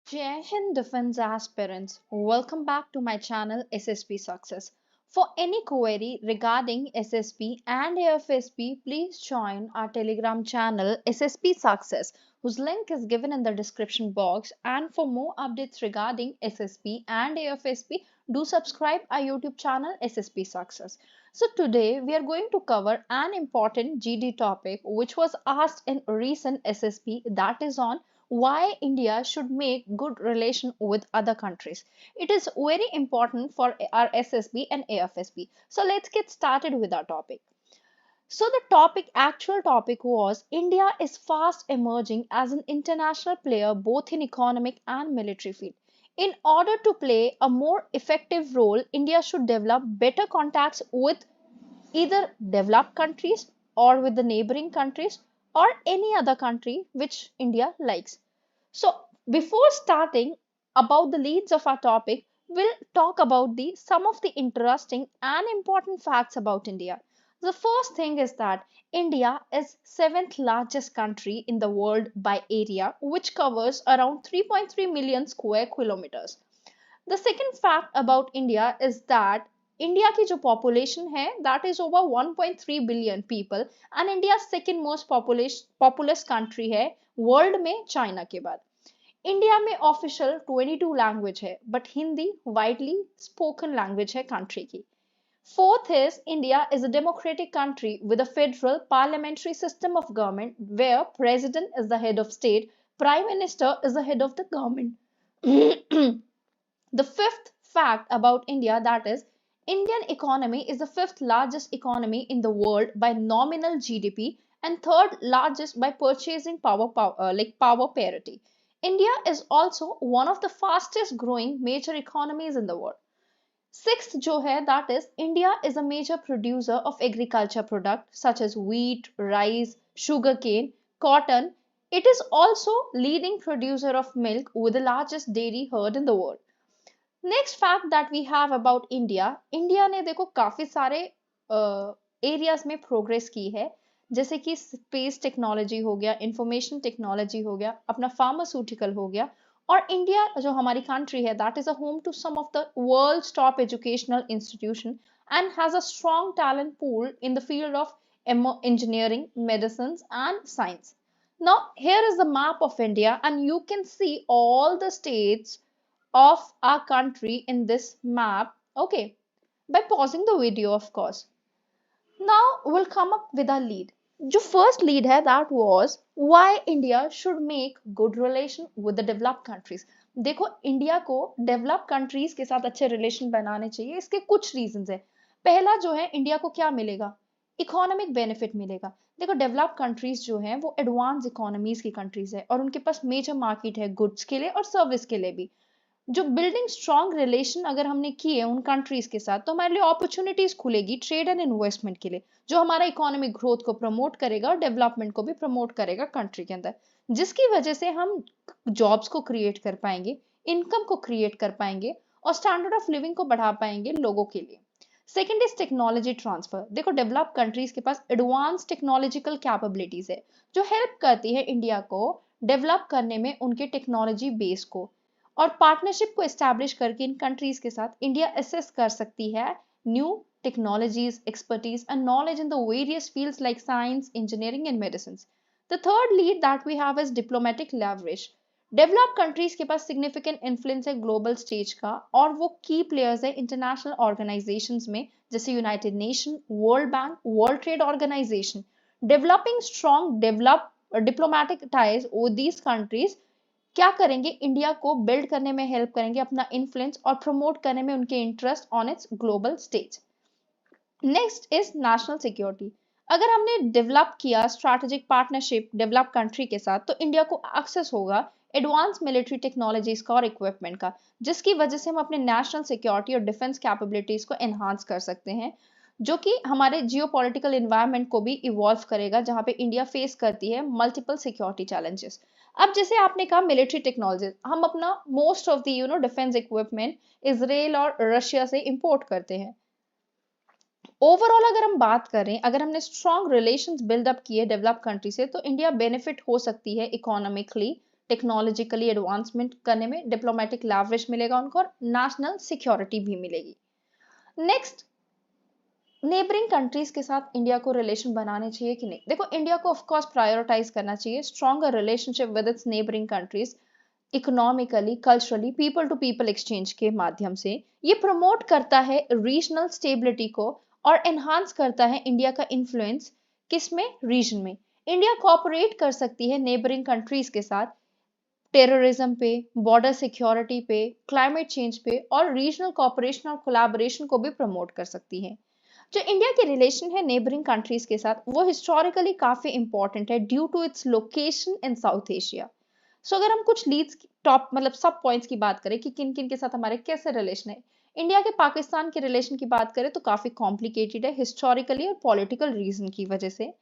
Jai Hind Defense aspirants, welcome back to my channel SSP Success. For any query regarding SSP and AFSP, please join our Telegram channel SSP Success, whose link is given in the description box. And for more updates regarding SSP and AFSP, do subscribe our YouTube channel SSP Success. So today we are going to cover an important GD topic which was asked in recent SSP, that is on why India should make good relation with other countries. It is very important for our SSB and AFSB. So let's get started with our topic. So the actual topic was India is fast emerging as an international player both in economic and military field. In order to play a more effective role, India should develop better contacts with either developed countries or with the neighboring countries or any other country which India likes. So before starting about the leads of our topic, we'll talk about the some of the interesting and important facts about India. The first thing is that India is seventh largest country in the world by area, which covers around 3.3 million square kilometers. The second fact about India is that India की जो population है that is over 1.3 billion people and India's second most populous country है world में China के बाद. India में official 22 language है but Hindi widely spoken language है कंट्री की. Fourth is India is a democratic country with a federal parliamentary system of government where president is the head of state, prime minister is the head of the government. The fifth fact about India, that is Indian economy is the fifth largest economy in the world by nominal GDP and third largest by purchasing power parity. India is also one of the fastest growing major economies in the world. Sixth जो है that is India is a major producer of agriculture products such as wheat, rice, sugarcane, cotton. It is also leading producer of milk with the largest dairy herd in the world. Next fact that we have about India, India ने देखो काफी सारे areas में progress की है, जैसे कि space technology हो गया, इंफॉर्मेशन टेक्नोलॉजी हो गया, अपना फार्मास्यूटिकल हो गया. और इंडिया जो हमारी कंट्री है that is a home to some of the world's top educational institution and has a strong talent pool in the field of engineering, medicines and science. Now here is the map of India and you can see all the states of our country in this map, okay, by pausing the video of course. Now we'll come up with a lead. जो first lead है that was why India should make good relation with the developed countries. देखो India को develop countries के साथ अच्छे relation बनाने चाहिए, इसके कुछ रीजंस है. पहला जो है इंडिया को क्या मिलेगा, इकोनॉमिक बेनिफिट मिलेगा. देखो डेवलप कंट्रीज जो हैं वो एडवांस इकोनॉमीज की कंट्रीज है और उनके पास मेजर मार्केट है गुड्स के लिए और सर्विस के लिए भी. जो बिल्डिंग स्ट्रॉन्ग रिलेशन अगर हमने किए उन कंट्रीज के साथ तो हमारे लिए अपॉर्चुनिटीज खुलेगी ट्रेड एंड इन्वेस्टमेंट के लिए, जो हमारा इकोनॉमिक ग्रोथ को प्रमोट करेगा और डेवलपमेंट को भी प्रमोट करेगा कंट्री के अंदर, जिसकी वजह से हम जॉब्स को क्रिएट कर पाएंगे, इनकम को क्रिएट कर पाएंगे और स्टैंडर्ड ऑफ लिविंग को बढ़ा पाएंगे लोगों के लिए. Second is technology transfer. देखो डेवलप कंट्रीज के पास एडवांस टेक्नोलॉजिकल कैपेबिलिटीज है जो हेल्प करती है इंडिया को डेवलप करने में उनके टेक्नोलॉजी बेस को, और पार्टनरशिप को एस्टैब्लिश करके इन कंट्रीज के साथ इंडिया असेस कर सकती है new technologies, expertise and knowledge in the various fields like science, engineering and medicine. The third lead that we have is diplomatic leverage. Develop countries के पास सिग्निफिकेंट इन्फ्लुएंस है global stage का और वो की प्लेयर्स है इंटरनेशनल ऑर्गेनाइजेशंस में जैसे United Nation, World Bank, World Trade Organisation. Developing strong develop diplomatic ties with these countries क्या करेंगे, इंडिया को बिल्ड करने में हेल्प करेंगे, अपना इन्फ्लुएंस और प्रमोट करने में उनके interest on it's global stage. Next is national security. अगर हमने डेवलप किया स्ट्रैटेजिक पार्टनरशिप डेवलप कंट्री के साथ तो इंडिया को एक्सेस होगा एडवांस मिलिट्री टेक्नोलॉजीज का और इक्विपमेंट का, जिसकी वजह से हम अपने नेशनल सिक्योरिटी और डिफेंस कैपेबिलिटीज को एनहांस कर सकते हैं, जो कि हमारे जियोपॉलिटिकल एनवायरनमेंट को भी इवॉल्व करेगा जहां पे इंडिया फेस करती है मल्टीपल सिक्योरिटी चैलेंजेस. अब जैसे आपने कहा मिलिट्री टेक्नोलॉजी, हम अपना most of the defence equipment Israel और रशिया से इंपोर्ट करते हैं. ओवरऑल अगर हम बात करें, अगर हमने स्ट्रॉन्ग रिलेशंस बिल्ड अप किए डेवलप कंट्री से तो इंडिया बेनिफिट हो सकती है इकोनॉमिकली, टेक्नोलॉजिकली एडवांसमेंट करने में डिप्लोमेटिक लेवरेज मिलेगा उनको और नेशनल सिक्योरिटी भी मिलेगी। नेक्स्ट, नेबरिंग कंट्रीज के साथ इंडिया को रिलेशन बनाने चाहिए कि नहीं? देखो, इंडिया को ऑफ कोर्स प्रायोरिटाइज करना चाहिए stronger relationship with its neighbouring countries, economically, culturally, people to people exchange के माध्यम से। ये प्रमोट करता है रीजनल स्टेबिलिटी को और एनहांस करता है इंडिया का इन्फ्लुएंस किसमें? रीजन में। इंडिया कोऑपरेट कर सकती है नेबरिंग कंट्रीज के साथ टेररिज्म पे, बॉर्डर सिक्योरिटी पे, क्लाइमेट चेंज पे और रीजनल कोऑपरेशन और कोलैबोरेशन को भी प्रमोट कर सकती है। जो इंडिया के रिलेशन है नेबरिंग कंट्रीज के साथ वो हिस्टोरिकली काफी इंपॉर्टेंट है due to its location in South Asia. So अगर हम कुछ लीड्स टॉप मतलब सब पॉइंट्स की बात करें कि किन किन के साथ हमारे कैसे रिलेशन है, इंडिया के पाकिस्तान के रिलेशन की बात करें तो काफी कॉम्प्लिकेटेड है हिस्टोरिकली और पॉलिटिकल रीजन की वजह से।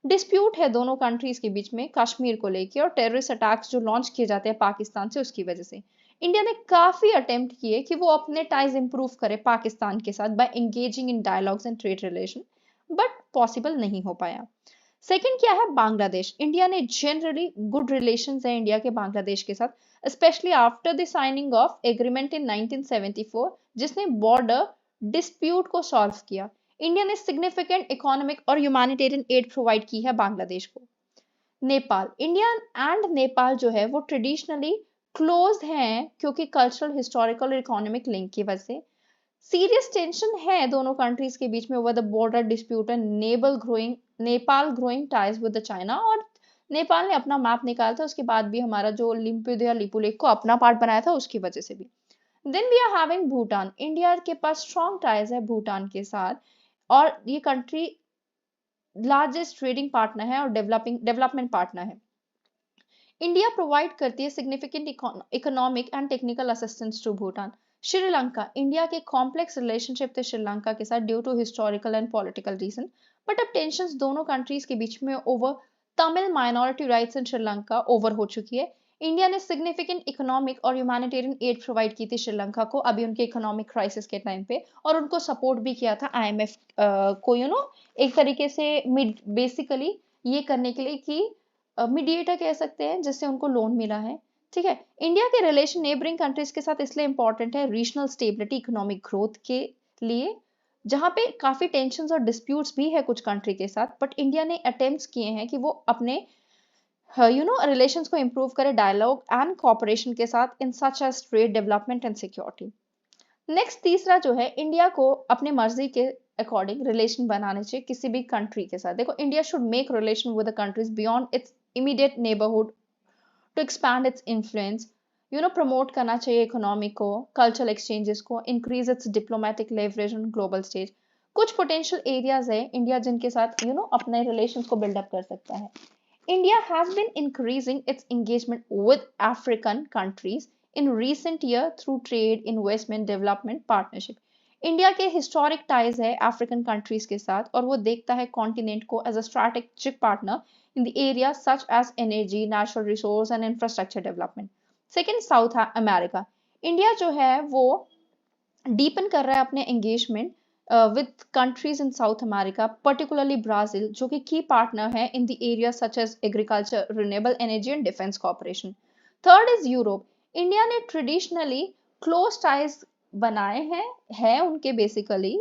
डिस्प्यूट है दोनों कंट्रीज के बीच में कश्मीर को लेके और टेररिस्ट अटैक्स जो लॉन्च किए जाते हैं पाकिस्तान से उसकी वजह से। इंडिया ने काफी अटेम्प्ट किए कि वो अपने टाइज इंप्रूव करे पाकिस्तान के साथ by engaging in dialogues and trade relation, but possible नहीं हो पाया। सेकंड क्या है? बांग्लादेश। इंडिया ने जनरली गुड रिलेशंस है इंडिया के बांग्लादेश के साथ specially after the signing of agreement in 1974 जिसने बॉर्डर डिस्प्यूट को सॉल्व किया। इंडिया ने सिग्निफिकेंट इकोनॉमिक और ह्यूमैनिटेरियन एड प्रोवाइड की है बांग्लादेश को। नेपाल, इंडिया एंड नेपाल जो है वो ट्रेडिशनली क्लोज हैं क्योंकि कल्चरल, हिस्टोरिकल और इकोनॉमिक लिंक की वजह से। सीरियस टेंशन है दोनों कंट्रीज के बीच में over the border dispute and Nepal growing ties with the China. और नेपाल ने अपना मैप निकाला था उसके बाद भी हमारा जो लिम्पुदिया लिपुलेख को अपना पार्ट बनाया था उसकी वजह से भी। Then we are having Bhutan. India के पास स्ट्रॉन्ग टाइज है भूटान के साथ और ये कंट्री लार्जेस्ट ट्रेडिंग पार्टनर है और डेवलपमेंट पार्टनर है। इंडिया प्रोवाइड करती है significant economic and technical assistance to Bhutan. Sri Lanka, India के कॉम्प्लेक्स रिलेशनशिप थे श्रीलंका के साथ due to historical and political reason, but अब टेंशंस दोनों कंट्रीज के बीच में over Tamil minority rights in Sri Lanka over हो चुकी है। इंडिया ने सिग्निफिकेंट इकोनॉमिक और ह्यूमैनिटेरियन एड प्रोवाइड की थी श्रीलंका को अभी उनके इकोनॉमिक क्राइसिस के टाइम पे और उनको सपोर्ट भी किया था आईएमएफ को एक तरीके से बेसिकली ये करने के लिए कि मीडिएटर कह सकते हैं जिससे उनको लोन मिला है। ठीक है, इंडिया के रिलेशन नेबरिंग कंट्रीज के साथ इसलिए इंपॉर्टेंट है रीजनल स्टेबिलिटी, इकोनॉमिक ग्रोथ के लिए, जहां पे काफी टेंशंस और डिस्प्यूट्स भी है कुछ कंट्री के साथ, बट इंडिया ने अटेम्प्ट्स किए हैं कि वो अपने रिलेशंस को इंप्रूव करे डायलॉग एंड कोऑपरेशन के साथ in such as trade, development and security. Next तीसरा जो है, इंडिया को अपने मर्जी के अकॉर्डिंग रिलेशन बनाने चाहिए किसी भी कंट्री के साथ। देखो, India should make relation with the countries beyond its immediate neighbourhood to expand its influence, promote करना चाहिए इकोनॉमी को, कल्चरल एक्सचेंजेस को, increase its diplomatic leverage on global stage. कुछ पोटेंशियल एरियाज है इंडिया जिनके साथ अपने रिलेशंस को बिल्डअप कर सकता है। India has been increasing its engagement with African countries in recent years through trade, investment, development, partnership. India के हिस्टोरिक टाइज है अफ्रीकन कंट्रीज के साथ और वो देखता है कॉन्टिनेंट को as a strategic partner in the area such as energy, natural resource and infrastructure development. Second, South America. India जो है वो डीपन कर रहा है अपने engagement with countries in South America, particularly Brazil, जो कि key partner है in the areas such as agriculture, renewable energy and defense cooperation. Third is Europe. India ने traditionally close ties बनाए हैं उनके basically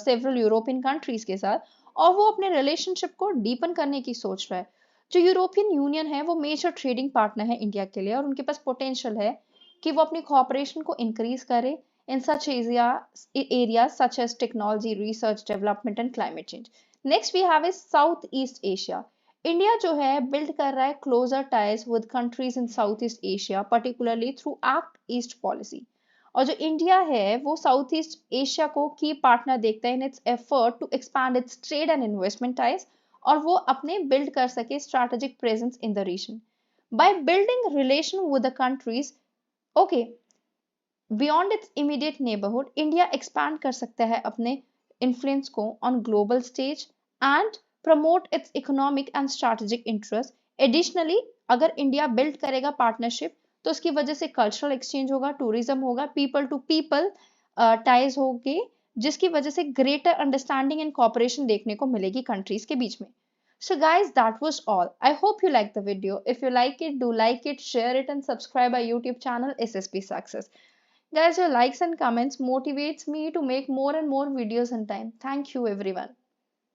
several European countries के साथ और वो अपने relationship को deepen करने की सोच रहा है। जो यूरोपियन यूनियन है वो मेजर ट्रेडिंग पार्टनर है इंडिया के लिए और उनके पास पोटेंशियल है कि वो अपनी कोऑपरेशन को इंक्रीज करे in such areas such as technology, research, development and climate change. Next we have is Southeast Asia. India जो है build कर रहा है closer ties with countries in Southeast Asia, particularly through Act East policy. और जो India है वो Southeast Asia को key partner देखता है in its effort to expand its trade and investment ties और वो अपने build कर सके strategic presence in the region. By building relation with the countries, okay, beyond its immediate neighbourhood, India expand कर सकता है अपने इन्फ्लुएंस को on global stage and promote it's economic and strategic interest. Additionally अगर India build करेगा partnership तो उसकी वजह से कल्चरल एक्सचेंज होगा, टूरिज्म होगा, पीपल टू पीपल टाइज होंगे जिसकी वजह से ग्रेटर अंडरस्टैंडिंग एंड कॉपरेशन देखने को मिलेगी कंट्रीज के बीच में। So guys, that was all. I hope you liked the video. If you like it, do like it, share it and subscribe our YouTube channel SSP Success. Guys, your likes and comments motivates me to make more and more videos in time. Thank you everyone.